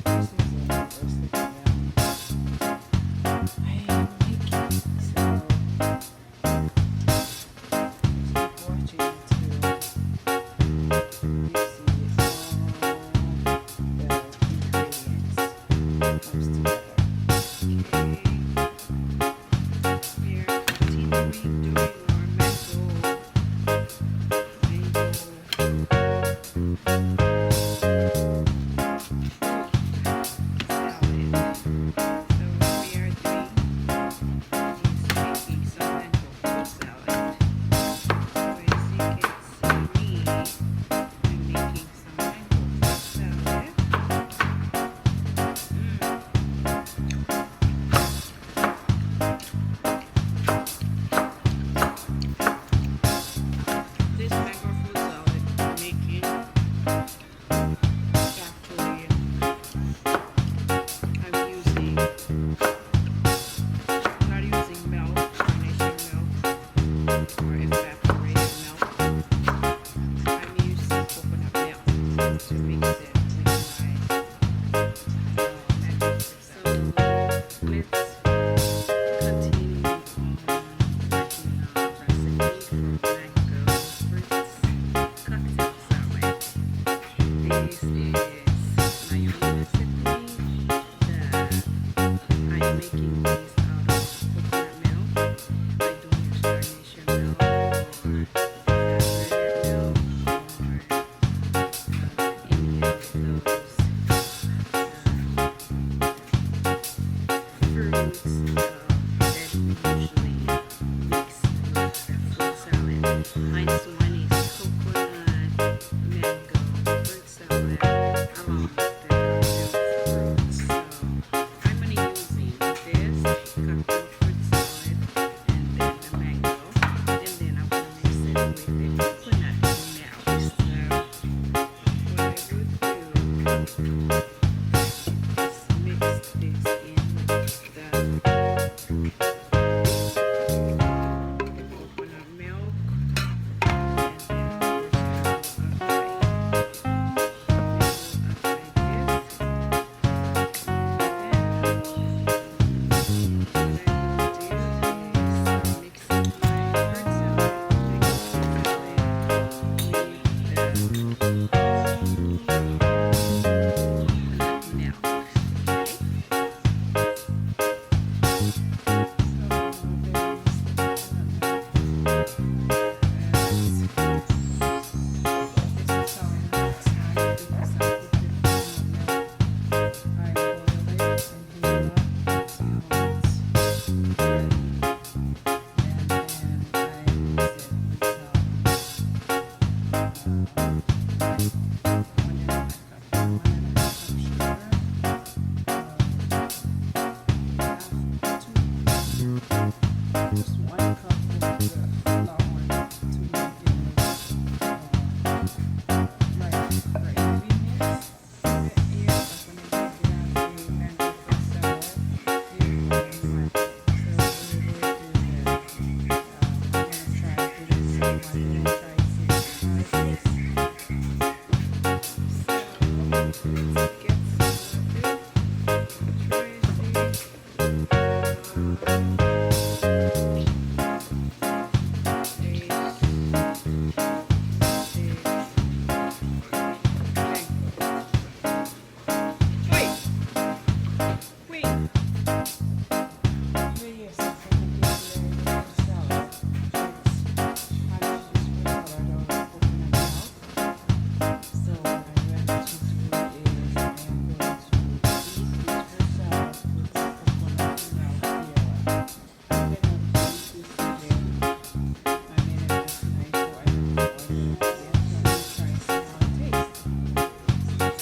This is a roasted meal I am making. So keep watching until you see all the ingredients comes together. Okay. We are continuing doing our salad. So what we are doing is making some mango fruit salad. So as you can see, I'm making some mango fruit salad. This mango fruit salad I'm making actually I'm using I'm not using milk, carnation milk or evaporated milk. I'm using coconut milk to mix it with my mango fruit salad. So let's continue on working on recipe for mango fruits cocktail salad. This is my own recipe that I'm making this out of coconut milk. I don't use carnation milk or evaporated milk or any of those fruits that we usually mix with the fruit salad. Mine's one is coconut mango fruit salad along with the cocktail fruits. So I'm gonna using this cocktail fruit salad and then the mango, and then I'm gonna mix it with the coconut milk. So what I would do is mix this